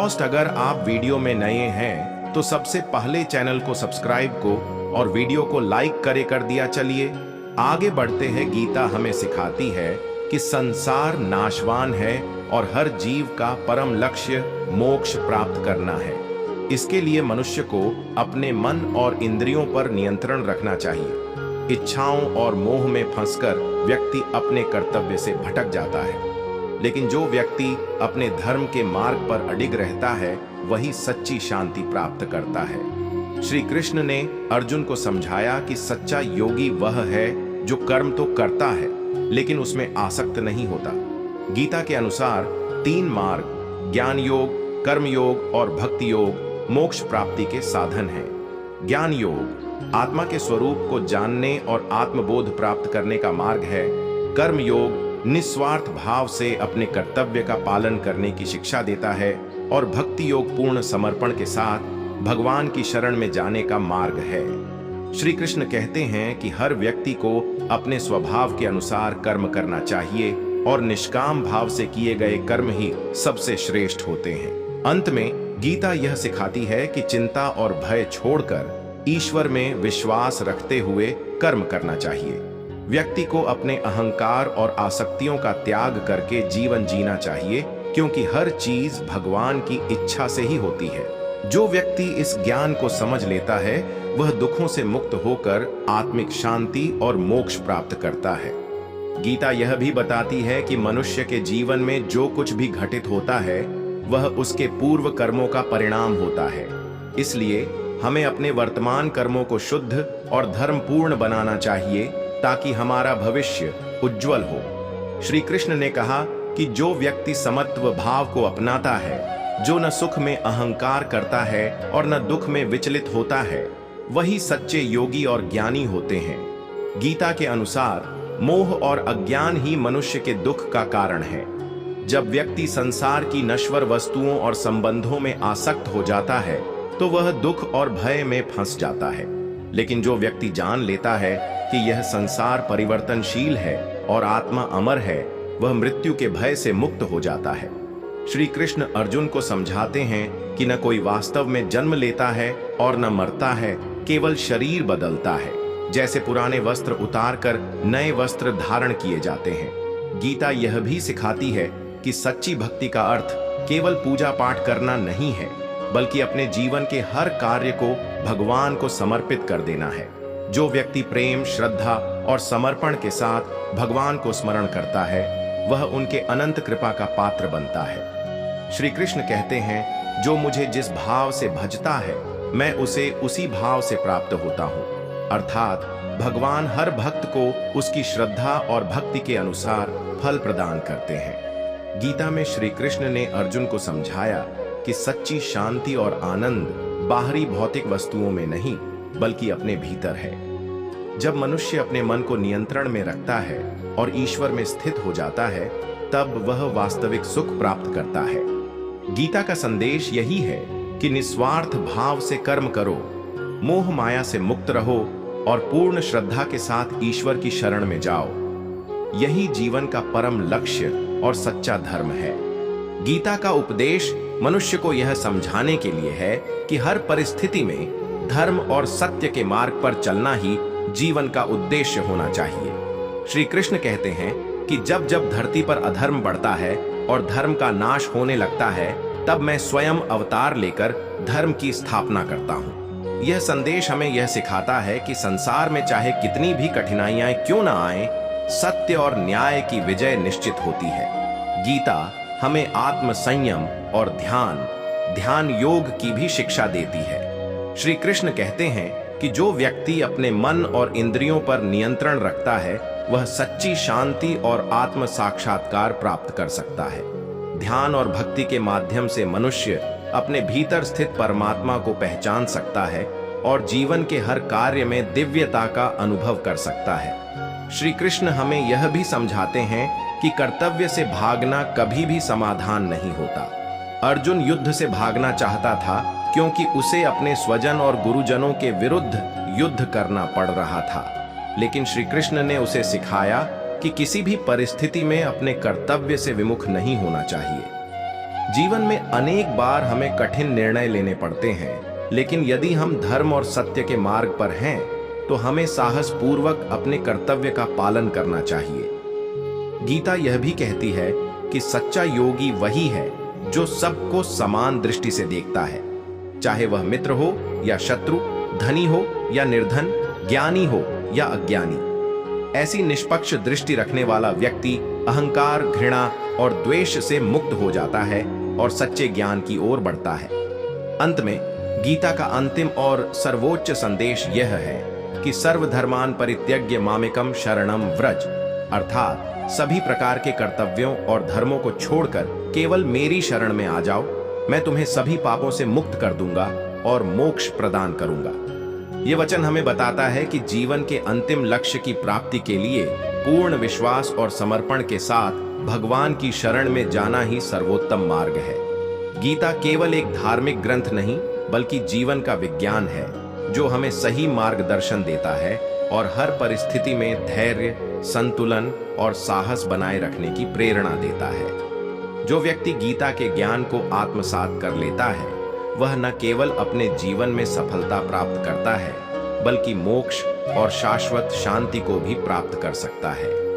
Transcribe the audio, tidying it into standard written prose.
दोस्त, अगर आप वीडियो में नए हैं तो सबसे पहले चैनल को सब्सक्राइब को और वीडियो को लाइक कर दिया। चलिए आगे बढ़ते हैं। गीता हमें सिखाती है कि संसार नाशवान है और हर जीव का परम लक्ष्य मोक्ष प्राप्त करना है। इसके लिए मनुष्य को अपने मन और इंद्रियों पर नियंत्रण रखना चाहिए। इच्छाओं और मोह में फंसकर व्यक्ति अपने कर्तव्य से भटक जाता है, लेकिन जो व्यक्ति अपने धर्म के मार्ग पर अडिग रहता है वही सच्ची शांति प्राप्त करता है। श्री कृष्ण ने अर्जुन को समझाया कि सच्चा योगी वह है जो कर्म तो करता है लेकिन उसमें आसक्त नहीं होता। गीता के अनुसार 3 मार्ग ज्ञान योग, कर्म योग और भक्ति योग मोक्ष प्राप्ति के साधन हैं। ज्ञान योग आत्मा के स्वरूप को जानने और आत्मबोध प्राप्त करने का मार्ग है। कर्म योग निस्वार्थ भाव से अपने कर्तव्य का पालन करने की शिक्षा देता है और भक्ति योग पूर्ण समर्पण के साथ भगवान की शरण में जाने का मार्ग है। श्री कृष्ण कहते हैं कि हर व्यक्ति को अपने स्वभाव के अनुसार कर्म करना चाहिए और निष्काम भाव से किए गए कर्म ही सबसे श्रेष्ठ होते हैं। अंत में गीता यह सिखाती है कि चिंता और भय छोड़कर ईश्वर में विश्वास रखते हुए कर्म करना चाहिए। व्यक्ति को अपने अहंकार और आसक्तियों का त्याग करके जीवन जीना चाहिए, क्योंकि हर चीज भगवान की इच्छा से ही होती है। जो व्यक्ति इस ज्ञान को समझ लेता है वह दुखों से मुक्त होकर आत्मिक शांति और मोक्ष प्राप्त करता है। गीता यह भी बताती है कि मनुष्य के जीवन में जो कुछ भी घटित होता है वह उसके पूर्व कर्मों का परिणाम होता है। इसलिए हमें अपने वर्तमान कर्मों को शुद्ध और धर्मपूर्ण बनाना चाहिए ताकि हमारा भविष्य उज्जवल हो। श्री कृष्ण ने कहा कि जो व्यक्ति समत्व भाव को अपनाता है, जो न सुख में अहंकार करता है और न दुख में विचलित होता है, वही सच्चे योगी और ज्ञानी होते हैं। गीता के अनुसार मोह और अज्ञान ही मनुष्य के दुख का कारण है। जब व्यक्ति संसार की नश्वर वस्तुओं और संबंधों में आसक्त हो जाता है तो वह दुख और भय में फंस जाता है। लेकिन जो व्यक्ति जान लेता है कि यह संसार परिवर्तनशील है और आत्मा अमर है, वह मृत्यु के भय से मुक्त हो जाता है। श्री कृष्ण अर्जुन को समझाते हैं कि न कोई वास्तव में जन्म लेता है और न मरता है, केवल शरीर बदलता है। जैसे पुराने वस्त्र उतारकर नए वस्त्र धारण किए जाते हैं। गीता यह भी सिखाती है कि सच्ची भक्ति का अर्थ केवल पूजा पाठ करना नहीं है, बल्कि अपने जीवन के हर कार्य को भगवान को समर्पित कर देना है। जो व्यक्ति प्रेम, श्रद्धा और समर्पण के साथ भगवान को स्मरण करता है वह उनके अनंत कृपा का पात्र बनता है। श्री कृष्ण कहते हैं, जो मुझे जिस भाव से भजता है मैं उसे उसी भाव से प्राप्त होता हूँ। अर्थात भगवान हर भक्त को उसकी श्रद्धा और भक्ति के अनुसार फल प्रदान करते हैं। गीता में श्री कृष्ण ने अर्जुन को समझाया कि सच्ची शांति और आनंद बाहरी भौतिक वस्तुओं में नहीं बल्कि अपने भीतर है। जब मनुष्य अपने मन को नियंत्रण में रखता है और ईश्वर में स्थित हो जाता है तब वह वास्तविक सुख प्राप्त करता है। गीता का संदेश यही है कि निस्वार्थ भाव से कर्म करो, मोह माया से मुक्त रहो और पूर्ण श्रद्धा के साथ ईश्वर की शरण में जाओ। यही जीवन का परम लक्ष्य और सच्चा धर्म है। गीता का उपदेश मनुष्य को यह समझाने के लिए है कि हर परिस्थिति में धर्म और सत्य के मार्ग पर चलना ही जीवन का उद्देश्य होना चाहिए। श्री कृष्ण कहते हैं कि जब जब धरती पर अधर्म बढ़ता है और धर्म का नाश होने लगता है तब मैं स्वयं अवतार लेकर धर्म की स्थापना करता हूँ। यह संदेश हमें यह सिखाता है कि संसार में चाहे कितनी भी कठिनाइयां क्यों न आए, सत्य और न्याय की विजय निश्चित होती है। गीता हमें आत्म संयम और ध्यान योग की भी शिक्षा देती है। श्री कृष्ण कहते हैं कि जो व्यक्ति अपने मन और इंद्रियों पर नियंत्रण रखता है वह सच्ची शांति और आत्म साक्षात्कार प्राप्त कर सकता है। ध्यान और भक्ति के माध्यम से मनुष्य अपने भीतर स्थित परमात्मा को पहचान सकता है और जीवन के हर कार्य में दिव्यता का अनुभव कर सकता है। श्री कृष्ण हमें यह भी समझाते हैं कि कर्तव्य से भागना कभी भी समाधान नहीं होता। अर्जुन युद्ध से भागना चाहता था क्योंकि उसे अपने स्वजन और गुरुजनों के विरुद्ध युद्ध करना पड़ रहा था, लेकिन श्री कृष्ण ने उसे सिखाया कि किसी भी परिस्थिति में अपने कर्तव्य से विमुख नहीं होना चाहिए। जीवन में अनेक बार हमें कठिन निर्णय लेने पड़ते हैं, लेकिन यदि हम धर्म और सत्य के मार्ग पर हैं, तो हमें साहस पूर्वक अपने कर्तव्य का पालन करना चाहिए। गीता यह भी कहती है कि सच्चा योगी वही है जो सबको समान दृष्टि से देखता है, चाहे वह मित्र हो या शत्रु, धनी हो या निर्धन, ज्ञानी हो या अज्ञानी। ऐसी निष्पक्ष दृष्टि रखने वाला व्यक्ति अहंकार, घृणा और द्वेष से मुक्त हो जाता है और सच्चे ज्ञान की ओर बढ़ता है। अंत में गीता का अंतिम और सर्वोच्च संदेश यह है कि सर्वधर्मान परित्यज्य मामेकम शरणम व्रज, अर्थात सभी प्रकार के कर्तव्यों और धर्मों को छोड़कर केवल मेरी शरण में आ जाओ, मैं तुम्हें सभी पापों से मुक्त कर दूंगा और मोक्ष प्रदान करूंगा। ये वचन हमें बताता है कि जीवन के अंतिम लक्ष्य की प्राप्ति के लिए पूर्ण विश्वास और समर्पण के साथ भगवान की शरण में जाना ही सर्वोत्तम मार्ग है। गीता केवल एक धार्मिक ग्रंथ नहीं, बल्कि जीवन का विज्ञान है, जो हमें सही मार्गदर्शन देता है और हर परिस्थिति में धैर्य, संतुलन और साहस बनाए रखने की प्रेरणा देता है। जो व्यक्ति गीता के ज्ञान को आत्मसात कर लेता है, वह न केवल अपने जीवन में सफलता प्राप्त करता है, बल्कि मोक्ष और शाश्वत शांति को भी प्राप्त कर सकता है।